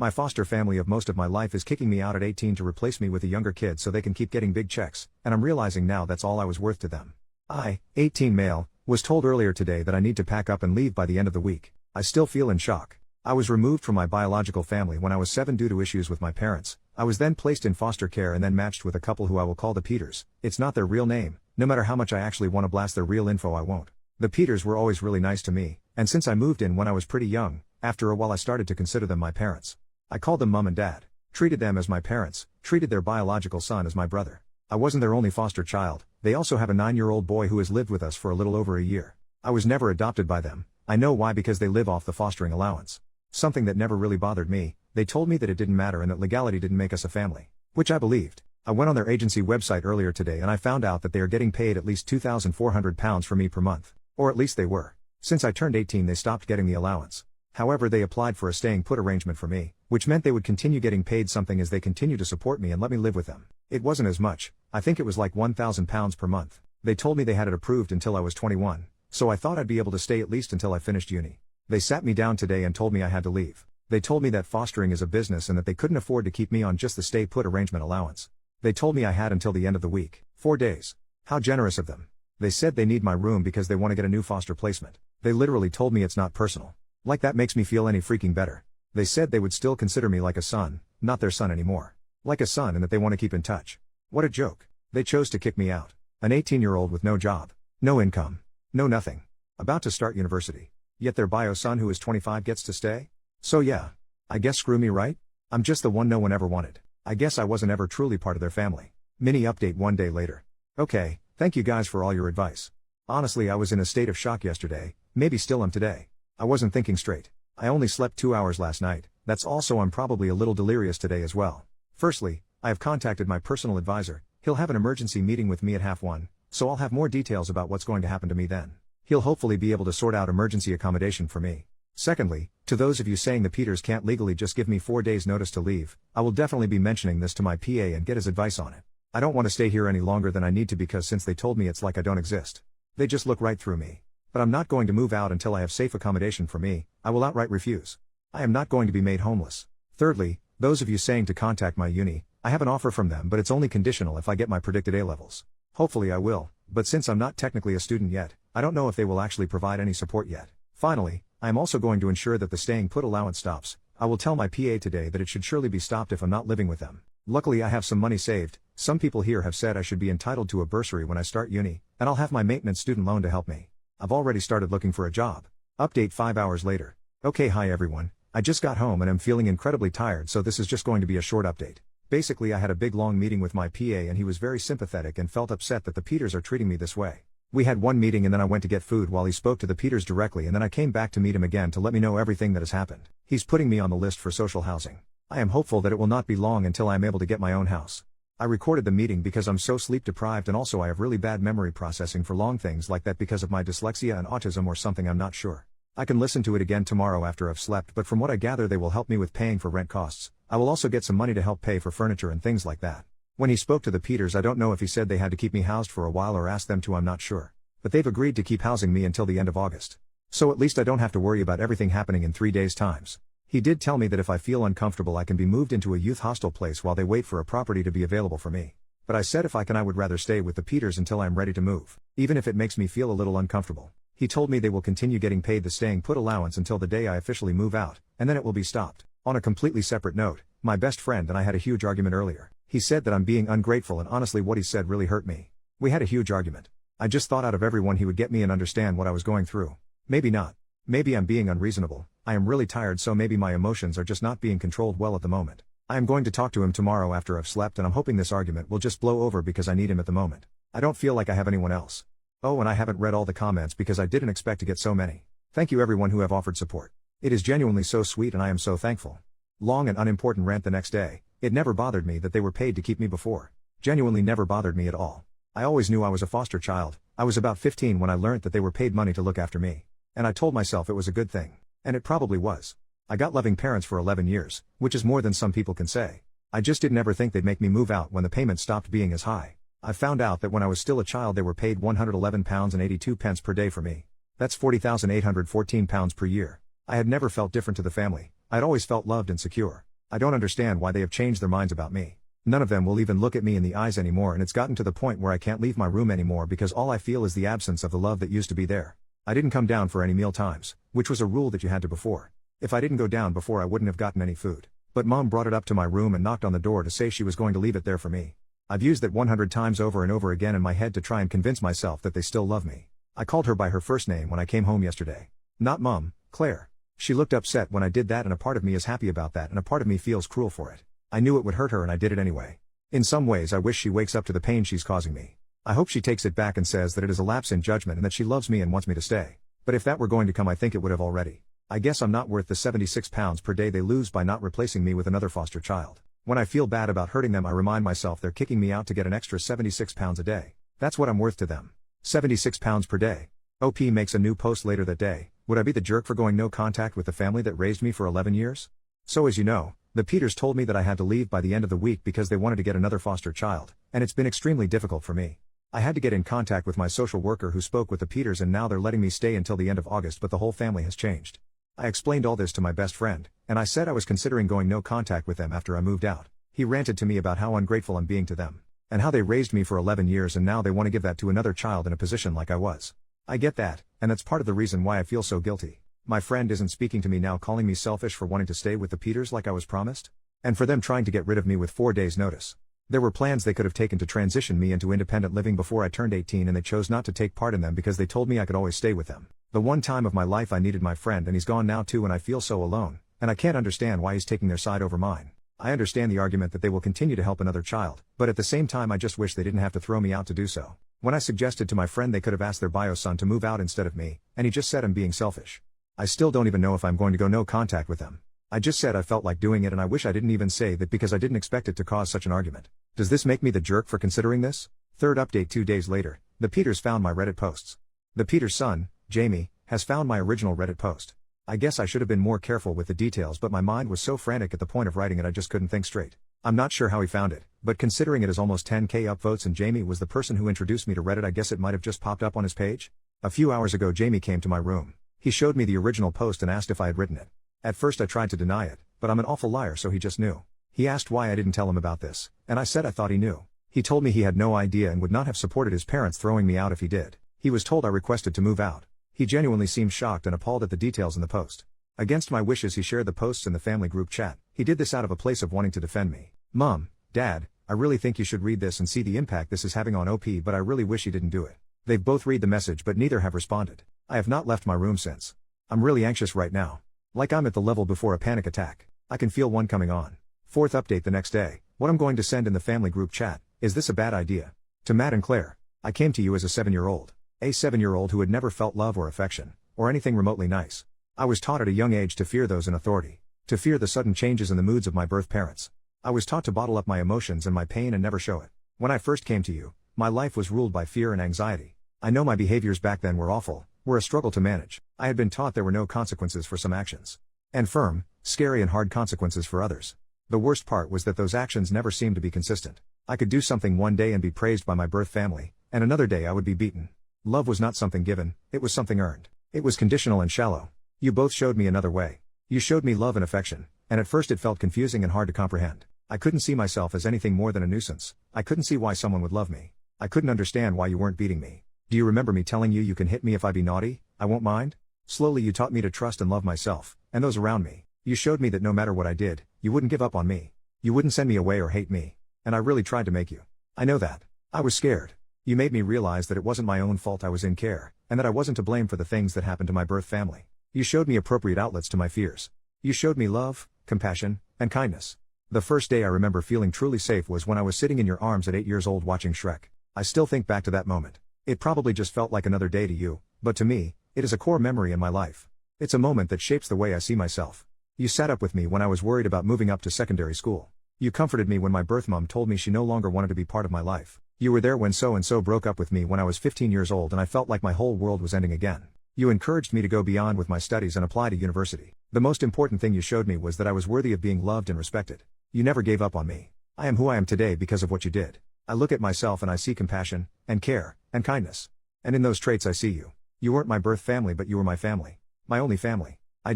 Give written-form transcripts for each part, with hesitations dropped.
My foster family of most of my life is kicking me out at 18 to replace me with a younger kid so they can keep getting big checks, and I'm realizing now that's all I was worth to them. I, 18 male, was told earlier today that I need to pack up and leave by the end of the week. I still feel in shock. I was removed from my biological family when I was 7 due to issues with my parents. I was then placed in foster care and then matched with a couple who I will call the Peters. It's not their real name. No matter how much I actually want to blast their real info, I won't. The Peters were always really nice to me, and since I moved in when I was pretty young, after a while I started to consider them my parents. I called them mom and dad, treated them as my parents, treated their biological son as my brother. I wasn't their only foster child. They also have a 9-year-old boy who has lived with us for a little over a year. I was never adopted by them. I know why, because they live off the fostering allowance. Something that never really bothered me. They told me that it didn't matter and that legality didn't make us a family. Which I believed. I went on their agency website earlier today and I found out that they are getting paid at least £2,400 for me per month. Or at least they were. Since I turned 18 they stopped getting the allowance. However, they applied for a staying put arrangement for me, which meant they would continue getting paid something as they continue to support me and let me live with them. It wasn't as much. I think it was like £1,000 per month. They told me they had it approved until I was 21, so I thought I'd be able to stay at least until I finished uni. They sat me down today and told me I had to leave. They told me that fostering is a business and that they couldn't afford to keep me on just the stay put arrangement allowance. They told me I had until the end of the week, 4 days. How generous of them. They said they need my room because they want to get a new foster placement. They literally told me it's not personal. Like that makes me feel any freaking better. They said they would still consider me like a son, not their son anymore. Like a son, and that they want to keep in touch. What a joke. They chose to kick me out. An 18-year-old with no job, no income, no nothing. About to start university. Yet their bio son who is 25 gets to stay? So yeah. I guess screw me, right? I'm just the one no one ever wanted. I guess I wasn't ever truly part of their family. Mini update 1 day later. Okay, thank you guys for all your advice. Honestly, I was in a state of shock yesterday, maybe still am today. I wasn't thinking straight. I only slept 2 hours last night. That's also I'm probably a little delirious today as well. Firstly, I have contacted my personal advisor. He'll have an emergency meeting with me at 1:30, so I'll have more details about what's going to happen to me then. He'll hopefully be able to sort out emergency accommodation for me. Secondly, to those of you saying the Peters can't legally just give me 4 days notice to leave, I will definitely be mentioning this to my PA and get his advice on it. I don't want to stay here any longer than I need to because since they told me it's like I don't exist. They just look right through me. But I'm not going to move out until I have safe accommodation for me. I will outright refuse. I am not going to be made homeless. Thirdly, those of you saying to contact my uni, I have an offer from them but it's only conditional if I get my predicted A levels. Hopefully I will, but since I'm not technically a student yet, I don't know if they will actually provide any support yet. Finally, I am also going to ensure that the staying put allowance stops. I will tell my PA today that it should surely be stopped if I'm not living with them. Luckily I have some money saved. Some people here have said I should be entitled to a bursary when I start uni, and I'll have my maintenance student loan to help me. I've already started looking for a job. Update 5 hours later. Okay, hi everyone. I just got home and I'm feeling incredibly tired, so this is just going to be a short update. Basically I had a big long meeting with my PA and he was very sympathetic and felt upset that the Peters are treating me this way. We had one meeting and then I went to get food while he spoke to the Peters directly, and then I came back to meet him again to let me know everything that has happened. He's putting me on the list for social housing. I am hopeful that it will not be long until I am able to get my own house. I recorded the meeting because I'm so sleep deprived and also I have really bad memory processing for long things like that because of my dyslexia and autism or something, I'm not sure. I can listen to it again tomorrow after I've slept, but from what I gather they will help me with paying for rent costs. I will also get some money to help pay for furniture and things like that. When he spoke to the Peters, I don't know if he said they had to keep me housed for a while or asked them to, I'm not sure. But they've agreed to keep housing me until the end of August. So at least I don't have to worry about everything happening in 3 days' times. He did tell me that if I feel uncomfortable I can be moved into a youth hostel place while they wait for a property to be available for me. But I said if I can I would rather stay with the Peters until I am ready to move, even if it makes me feel a little uncomfortable. He told me they will continue getting paid the staying put allowance until the day I officially move out, and then it will be stopped. On a completely separate note, my best friend and I had a huge argument earlier. He said that I'm being ungrateful, and honestly what he said really hurt me. We had a huge argument. I just thought out of everyone he would get me and understand what I was going through. Maybe not. Maybe I'm being unreasonable. I am really tired, so maybe my emotions are just not being controlled well at the moment. I am going to talk to him tomorrow after I've slept, and I'm hoping this argument will just blow over because I need him at the moment. I don't feel like I have anyone else. Oh, and I haven't read all the comments because I didn't expect to get so many. Thank you everyone who have offered support. It is genuinely so sweet and I am so thankful. Long and unimportant rant the next day. It never bothered me that they were paid to keep me before. Genuinely never bothered me at all. I always knew I was a foster child. I was about 15 when I learnt that they were paid money to look after me. And I told myself it was a good thing. And it probably was. I got loving parents for 11 years, which is more than some people can say. I just didn't ever think they'd make me move out when the payment stopped being as high. I found out that when I was still a child they were paid £111.82 per day for me. That's £40,814 per year. I had never felt different to the family. I'd always felt loved and secure. I don't understand why they have changed their minds about me. None of them will even look at me in the eyes anymore, and it's gotten to the point where I can't leave my room anymore because all I feel is the absence of the love that used to be there. I didn't come down for any meal times, which was a rule that you had to before. If I didn't go down before, I wouldn't have gotten any food. But Mom brought it up to my room and knocked on the door to say she was going to leave it there for me. I've used that 100 times over and over again in my head to try and convince myself that they still love me. I called her by her first name when I came home yesterday. Not Mom, Claire. She looked upset when I did that, and a part of me is happy about that and a part of me feels cruel for it. I knew it would hurt her and I did it anyway. In some ways I wish she wakes up to the pain she's causing me. I hope she takes it back and says that it is a lapse in judgment and that she loves me and wants me to stay. But if that were going to come, I think it would have already. I guess I'm not worth the 76 pounds per day they lose by not replacing me with another foster child. When I feel bad about hurting them, I remind myself they're kicking me out to get an extra 76 pounds a day. That's what I'm worth to them. 76 pounds per day. OP makes a new post later that day. Would I be the jerk for going no contact with the family that raised me for 11 years? So as you know, the Peters told me that I had to leave by the end of the week because they wanted to get another foster child, and it's been extremely difficult for me. I had to get in contact with my social worker who spoke with the Peters, and now they're letting me stay until the end of August, but the whole family has changed. I explained all this to my best friend, and I said I was considering going no contact with them after I moved out. He ranted to me about how ungrateful I'm being to them, and how they raised me for 11 years and now they want to give that to another child in a position like I was. I get that, and that's part of the reason why I feel so guilty. My friend isn't speaking to me now, calling me selfish for wanting to stay with the Peters like I was promised, and for them trying to get rid of me with 4 days' notice. There were plans they could have taken to transition me into independent living before I turned 18, and they chose not to take part in them because they told me I could always stay with them. The one time of my life I needed my friend, and he's gone now too, and I feel so alone, and I can't understand why he's taking their side over mine. I understand the argument that they will continue to help another child, but at the same time I just wish they didn't have to throw me out to do so. When I suggested to my friend they could have asked their bio son to move out instead of me, and he just said I'm being selfish. I still don't even know if I'm going to go no contact with them. I just said I felt like doing it, and I wish I didn't even say that because I didn't expect it to cause such an argument. Does this make me the jerk for considering this? Third update: 2 days later, the Peters found my Reddit posts. The Peters' son, Jamie, has found my original Reddit post. I guess I should have been more careful with the details, but my mind was so frantic at the point of writing it I just couldn't think straight. I'm not sure how he found it, but considering it is almost 10k upvotes and Jamie was the person who introduced me to Reddit, I guess it might have just popped up on his page. A few hours ago Jamie came to my room. He showed me the original post and asked if I had written it. At first I tried to deny it, but I'm an awful liar, so he just knew. He asked why I didn't tell him about this, and I said I thought he knew. He told me he had no idea and would not have supported his parents throwing me out if he did. He was told I requested to move out. He genuinely seemed shocked and appalled at the details in the post. Against my wishes he shared the posts in the family group chat. He did this out of a place of wanting to defend me. Mom, Dad, I really think you should read this and see the impact this is having on OP, but I really wish he didn't do it. They've both read the message but neither have responded. I have not left my room since. I'm really anxious right now. Like I'm at the level before a panic attack. I can feel one coming on. Fourth update: the next day. What I'm going to send in the family group chat: is this a bad idea? To Matt and Claire. I came to you as a 7-year-old. A 7-year-old who had never felt love or affection, or anything remotely nice. I was taught at a young age to fear those in authority. To fear the sudden changes in the moods of my birth parents. I was taught to bottle up my emotions and my pain and never show it. When I first came to you, my life was ruled by fear and anxiety. I know my behaviors back then were awful, were a struggle to manage. I had been taught there were no consequences for some actions. And firm, scary and hard consequences for others. The worst part was that those actions never seemed to be consistent. I could do something one day and be praised by my birth family, and another day I would be beaten. Love was not something given, it was something earned. It was conditional and shallow. You both showed me another way. You showed me love and affection, and at first it felt confusing and hard to comprehend. I couldn't see myself as anything more than a nuisance. I couldn't see why someone would love me. I couldn't understand why you weren't beating me. Do you remember me telling you can hit me if I be naughty, I won't mind? Slowly you taught me to trust and love myself, and those around me. You showed me that no matter what I did, you wouldn't give up on me. You wouldn't send me away or hate me. And I really tried to make you. I know that. I was scared. You made me realize that it wasn't my own fault I was in care, and that I wasn't to blame for the things that happened to my birth family. You showed me appropriate outlets to my fears. You showed me love, compassion, and kindness. The first day I remember feeling truly safe was when I was sitting in your arms at 8 years old watching Shrek. I still think back to that moment. It probably just felt like another day to you, but to me, it is a core memory in my life. It's a moment that shapes the way I see myself. You sat up with me when I was worried about moving up to secondary school. You comforted me when my birth mom told me she no longer wanted to be part of my life. You were there when so-and-so broke up with me when I was 15 years old and I felt like my whole world was ending again. You encouraged me to go beyond with my studies and apply to university. The most important thing you showed me was that I was worthy of being loved and respected. You never gave up on me. I am who I am today because of what you did. I look at myself and I see compassion, and care, and kindness. And in those traits I see you. You weren't my birth family, but you were my family. My only family. I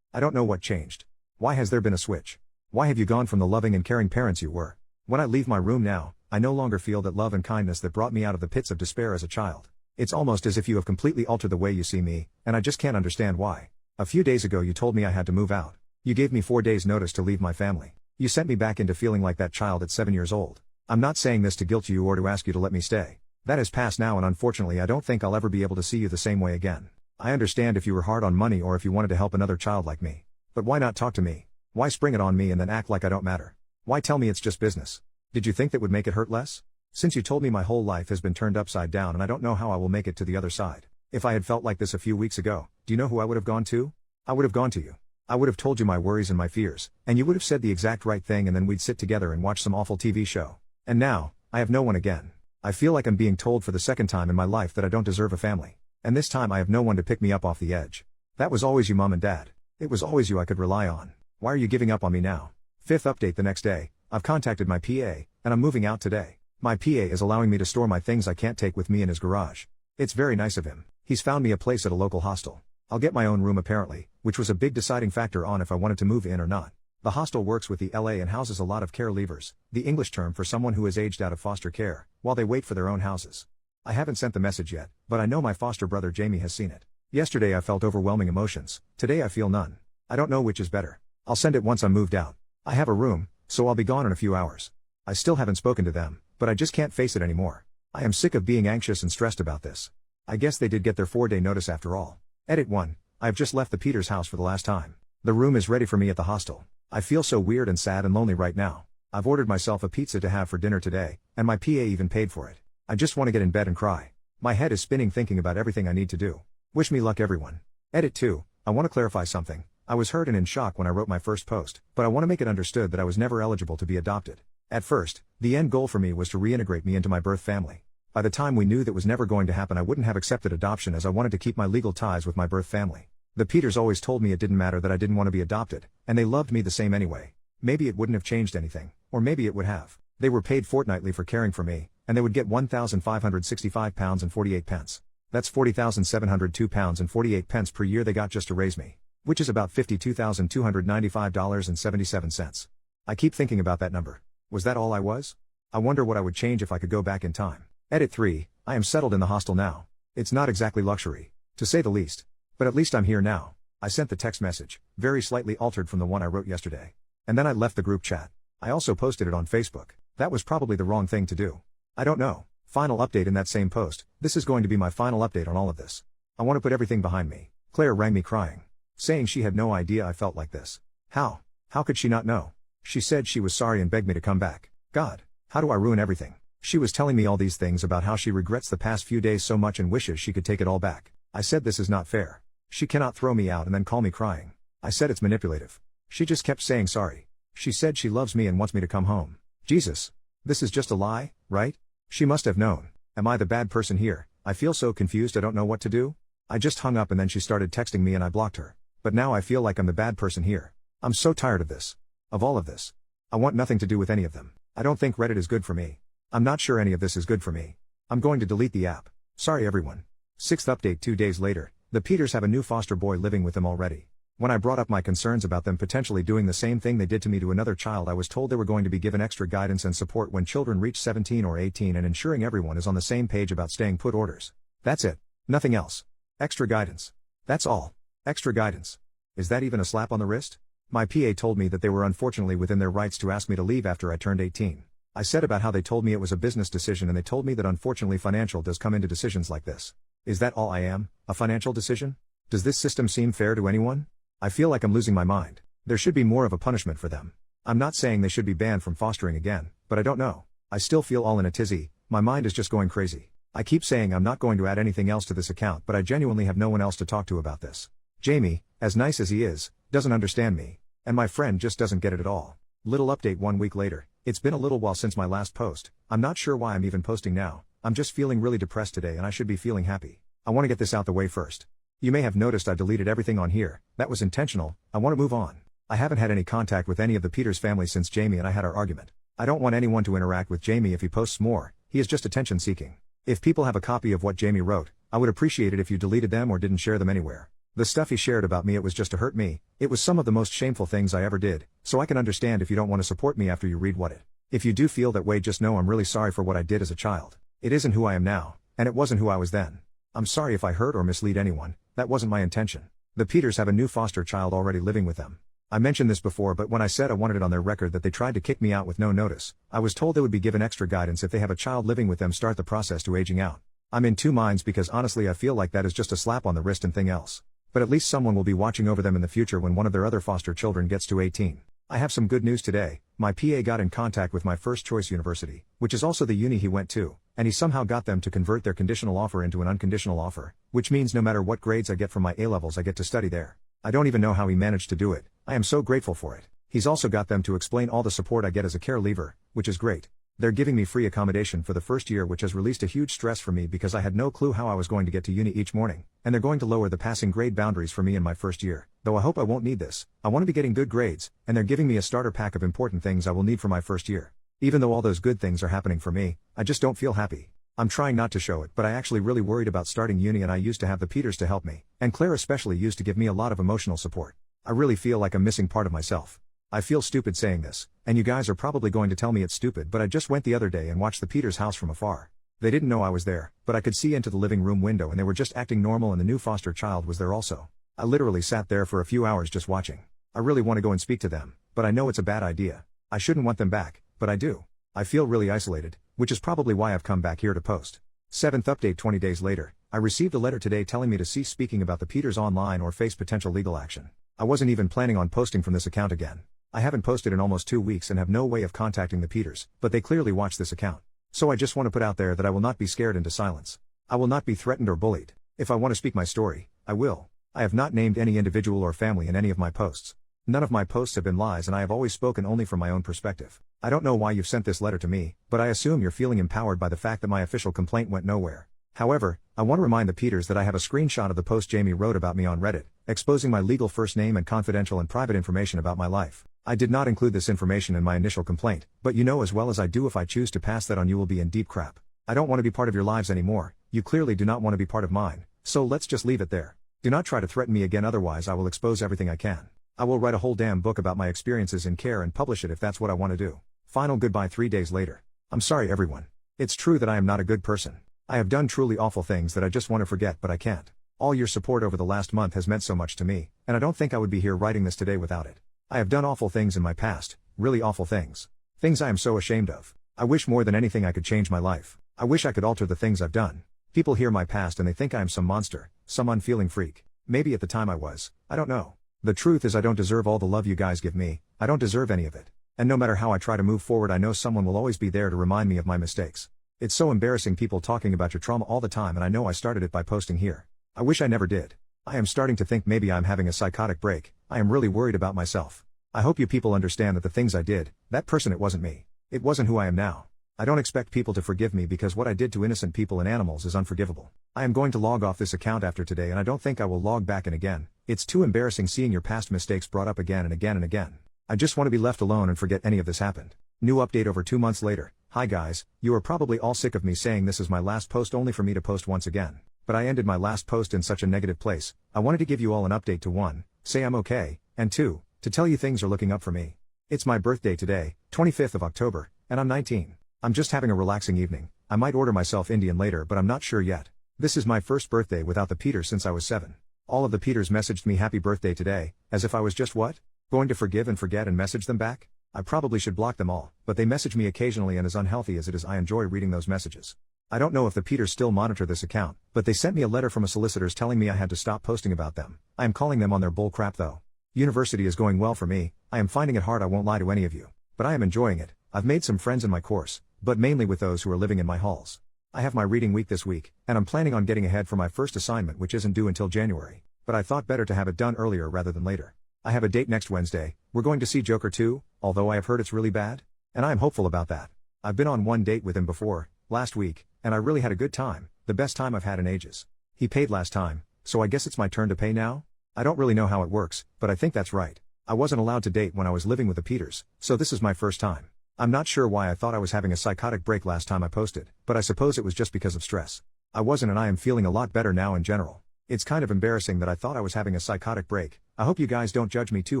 don't know what changed. Why has there been a switch? Why have you gone from the loving and caring parents you were? When I leave my room now, I no longer feel that love and kindness that brought me out of the pits of despair as a child. It's almost as if you have completely altered the way you see me, and I just can't understand why. A few days ago you told me I had to move out. You gave me 4 days notice to leave my family. You sent me back into feeling like that child at 7 years old. I'm not saying this to guilt you or to ask you to let me stay. That has passed now, and unfortunately I don't think I'll ever be able to see you the same way again. I understand if you were hard on money or if you wanted to help another child like me. But why not talk to me? Why spring it on me and then act like I don't matter? Why tell me it's just business? Did you think that would make it hurt less? Since you told me my whole life has been turned upside down and I don't know how I will make it to the other side. If I had felt like this a few weeks ago, do you know who I would have gone to? I would have gone to you. I would have told you my worries and my fears, and you would have said the exact right thing, and then we'd sit together and watch some awful TV show. And now, I have no one again. I feel like I'm being told for the second time in my life that I don't deserve a family. And this time I have no one to pick me up off the edge. That was always you, Mom and Dad. It was always you I could rely on. Why are you giving up on me now? Fifth update the next day, I've contacted my PA, and I'm moving out today. My PA is allowing me to store my things I can't take with me in his garage. It's very nice of him. He's found me a place at a local hostel. I'll get my own room apparently, which was a big deciding factor on if I wanted to move in or not. The hostel works with the LA and houses a lot of care leavers, the English term for someone who has aged out of foster care, while they wait for their own houses. I haven't sent the message yet, but I know my foster brother Jamie has seen it. Yesterday I felt overwhelming emotions, today I feel none. I don't know which is better. I'll send it once I'm moved out. I have a room, so I'll be gone in a few hours. I still haven't spoken to them, but I just can't face it anymore. I am sick of being anxious and stressed about this. I guess they did get their 4-day notice after all. Edit 1. I've just left the Peters house for the last time. The room is ready for me at the hostel. I feel so weird and sad and lonely right now. I've ordered myself a pizza to have for dinner today, and my PA even paid for it. I just want to get in bed and cry. My head is spinning thinking about everything I need to do. Wish me luck, everyone. Edit 2. I want to clarify something. I was hurt and in shock when I wrote my first post, but I want to make it understood that I was never eligible to be adopted. At first, the end goal for me was to reintegrate me into my birth family. By the time we knew that was never going to happen, I wouldn't have accepted adoption as I wanted to keep my legal ties with my birth family. The Peters always told me it didn't matter that I didn't want to be adopted, and they loved me the same anyway. Maybe it wouldn't have changed anything, or maybe it would have. They were paid fortnightly for caring for me, and they would get £1,565 and 48 pence. That's £40,702 and 48 pence per year they got just to raise me, which is about $52,295 and 77 cents. I keep thinking about that number. Was that all I was? I wonder what I would change if I could go back in time. Edit 3. I am settled in the hostel now. It's not exactly luxury, to say the least. But at least I'm here now. I sent the text message, very slightly altered from the one I wrote yesterday. And then I left the group chat. I also posted it on Facebook. That was probably the wrong thing to do. I don't know. Final update in that same post. This is going to be my final update on all of this. I want to put everything behind me. Claire rang me crying, saying she had no idea I felt like this. How? How could she not know? She said she was sorry and begged me to come back. God, how do I ruin everything? She was telling me all these things about how she regrets the past few days so much and wishes she could take it all back. I said this is not fair. She cannot throw me out and then call me crying. I said it's manipulative. She just kept saying sorry. She said she loves me and wants me to come home. Jesus. This is just a lie, right? She must have known. Am I the bad person here? I feel so confused I don't know what to do. I just hung up and then she started texting me and I blocked her. But now I feel like I'm the bad person here. I'm so tired of this. Of all of this. I want nothing to do with any of them. I don't think Reddit is good for me. I'm not sure any of this is good for me. I'm going to delete the app. Sorry everyone. Sixth update 2 days later, the Peters have a new foster boy living with them already. When I brought up my concerns about them potentially doing the same thing they did to me to another child, I was told they were going to be given extra guidance and support when children reach 17 or 18 and ensuring everyone is on the same page about staying put orders. That's it. Nothing else. Extra guidance. That's all. Extra guidance. Is that even a slap on the wrist? My PA told me that they were unfortunately within their rights to ask me to leave after I turned 18. I said about how they told me it was a business decision and they told me that unfortunately financial does come into decisions like this. Is that all I am? A financial decision? Does this system seem fair to anyone? I feel like I'm losing my mind. There should be more of a punishment for them. I'm not saying they should be banned from fostering again, but I don't know. I still feel all in a tizzy, my mind is just going crazy. I keep saying I'm not going to add anything else to this account, but I genuinely have no one else to talk to about this. Jamie, as nice as he is, doesn't understand me. And my friend just doesn't get it at all. Little update 1 week later. It's been a little while since my last post. I'm not sure why I'm even posting now. I'm just feeling really depressed today and I should be feeling happy. I want to get this out the way first. You may have noticed I deleted everything on here. That was intentional. I want to move on. I haven't had any contact with any of the Peters family since Jamie and I had our argument. I don't want anyone to interact with Jamie if he posts more. He is just attention seeking. If people have a copy of what Jamie wrote, I would appreciate it if you deleted them or didn't share them anywhere. The stuff he shared about me, it was just to hurt me. It was some of the most shameful things I ever did, so I can understand if you don't want to support me after you read what it. If you do feel that way, just know I'm really sorry for what I did as a child. It isn't who I am now, and it wasn't who I was then. I'm sorry if I hurt or mislead anyone, that wasn't my intention. The Peters have a new foster child already living with them. I mentioned this before, but when I said I wanted it on their record that they tried to kick me out with no notice, I was told they would be given extra guidance if they have a child living with them start the process to aging out. I'm in two minds because honestly I feel like that is just a slap on the wrist and thing else. But at least someone will be watching over them in the future when one of their other foster children gets to 18. I have some good news today. My PA got in contact with my first choice university, which is also the uni he went to, and he somehow got them to convert their conditional offer into an unconditional offer, which means no matter what grades I get from my A-levels I get to study there. I don't even know how he managed to do it. I am so grateful for it. He's also got them to explain all the support I get as a care leaver, which is great. They're giving me free accommodation for the first year, which has released a huge stress for me because I had no clue how I was going to get to uni each morning, and they're going to lower the passing grade boundaries for me in my first year, though I hope I won't need this. I want to be getting good grades, and they're giving me a starter pack of important things I will need for my first year. Even though all those good things are happening for me, I just don't feel happy. I'm trying not to show it, but I actually really worried about starting uni, and I used to have the Peters to help me, and Claire especially used to give me a lot of emotional support. I really feel like I'm missing part of myself. I feel stupid saying this, and you guys are probably going to tell me it's stupid, but I just went the other day and watched the Peters house from afar. They didn't know I was there, but I could see into the living room window and they were just acting normal, and the new foster child was there also. I literally sat there for a few hours just watching. I really want to go and speak to them, but I know it's a bad idea. I shouldn't want them back, but I do. I feel really isolated, which is probably why I've come back here to post. 7th update 20 days later, I received a letter today telling me to cease speaking about the Peters online or face potential legal action. I wasn't even planning on posting from this account again. I haven't posted in almost 2 weeks and have no way of contacting the Peters, but they clearly watch this account. So I just want to put out there that I will not be scared into silence. I will not be threatened or bullied. If I want to speak my story, I will. I have not named any individual or family in any of my posts. None of my posts have been lies, and I have always spoken only from my own perspective. I don't know why you've sent this letter to me, but I assume you're feeling empowered by the fact that my official complaint went nowhere. However, I want to remind the Peters that I have a screenshot of the post Jamie wrote about me on Reddit, exposing my legal first name and confidential and private information about my life. I did not include this information in my initial complaint, but you know as well as I do, if I choose to pass that on, you will be in deep crap. I don't want to be part of your lives anymore. You clearly do not want to be part of mine, so let's just leave it there. Do not try to threaten me again, otherwise I will expose everything I can. I will write a whole damn book about my experiences in care and publish it if that's what I want to do. Final goodbye 3 days later. I'm sorry everyone. It's true that I am not a good person. I have done truly awful things that I just want to forget, but I can't. All your support over the last month has meant so much to me, and I don't think I would be here writing this today without it. I have done awful things in my past, really awful things. Things I am so ashamed of. I wish more than anything I could change my life. I wish I could alter the things I've done. People hear my past and they think I am some monster, some unfeeling freak. Maybe at the time I was, I don't know. The truth is I don't deserve all the love you guys give me. I don't deserve any of it. And no matter how I try to move forward, I know someone will always be there to remind me of my mistakes. It's so embarrassing people talking about your trauma all the time, and I know I started it by posting here. I wish I never did. I am starting to think maybe I'm having a psychotic break. I am really worried about myself. I hope you people understand that the things I did, that person, it wasn't me. It wasn't who I am now. I don't expect people to forgive me because what I did to innocent people and animals is unforgivable. I am going to log off this account after today, and I don't think I will log back in again. It's too embarrassing seeing your past mistakes brought up again and again and again. I just want to be left alone and forget any of this happened. New update over 2 months later. Hi guys, you are probably all sick of me saying this is my last post only for me to post once again. But I ended my last post in such a negative place. I wanted to give you all an update to 1, say I'm okay, and 2, to tell you things are looking up for me. It's my birthday today, 25th of October, and I'm 19. I'm just having a relaxing evening. I might order myself Indian later, but I'm not sure yet. This is my first birthday without the Peters since I was 7. All of the Peters messaged me happy birthday today, as if I was just what? Going to forgive and forget and message them back? I probably should block them all, but they message me occasionally, and as unhealthy as it is, I enjoy reading those messages. I don't know if the Peters still monitor this account, but they sent me a letter from a solicitor's telling me I had to stop posting about them. I am calling them on their bull crap though. University is going well for me. I am finding it hard, I won't lie to any of you. But I am enjoying it. I've made some friends in my course, but mainly with those who are living in my halls. I have my reading week this week, and I'm planning on getting ahead for my first assignment, which isn't due until January. But I thought better to have it done earlier rather than later. I have a date next Wednesday. We're going to see Joker 2, although I have heard it's really bad. And I am hopeful about that. I've been on one date with him before, last week, and I really had a good time, the best time I've had in ages. He paid last time, so I guess it's my turn to pay now? I don't really know how it works, but I think that's right. I wasn't allowed to date when I was living with the Peters, so this is my first time. I'm not sure why I thought I was having a psychotic break last time I posted, but I suppose it was just because of stress. I wasn't, and I am feeling a lot better now in general. It's kind of embarrassing that I thought I was having a psychotic break. I hope you guys don't judge me too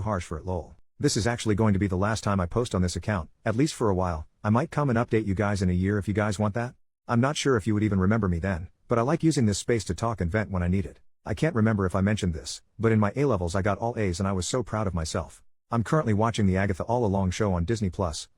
harsh for it, lol. This is actually going to be the last time I post on this account, at least for a while. I might come and update you guys in a year if you guys want that. I'm not sure if you would even remember me then, but I like using this space to talk and vent when I need it. I can't remember if I mentioned this, but in my A-levels I got all A's and I was so proud of myself. I'm currently watching the Agatha All Along show on Disney+,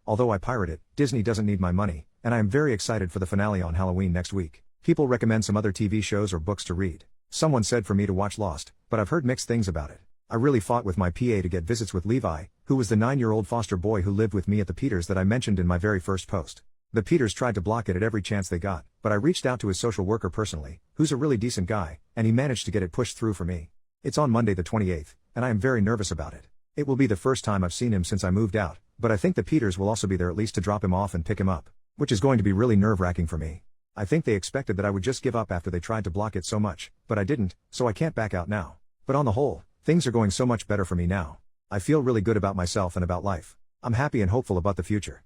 although I pirate it, Disney doesn't need my money, and I am very excited for the finale on Halloween next week. People recommend some other TV shows or books to read. Someone said for me to watch Lost, but I've heard mixed things about it. I really fought with my PA to get visits with Levi, who was the 9-year-old foster boy who lived with me at the Peters that I mentioned in my very first post. The Peters tried to block it at every chance they got, but I reached out to his social worker personally, who's a really decent guy, and he managed to get it pushed through for me. It's on Monday the 28th, and I am very nervous about it. It will be the first time I've seen him since I moved out, but I think the Peters will also be there at least to drop him off and pick him up, which is going to be really nerve-wracking for me. I think they expected that I would just give up after they tried to block it so much, but I didn't, so I can't back out now. But on the whole, things are going so much better for me now. I feel really good about myself and about life. I'm happy and hopeful about the future.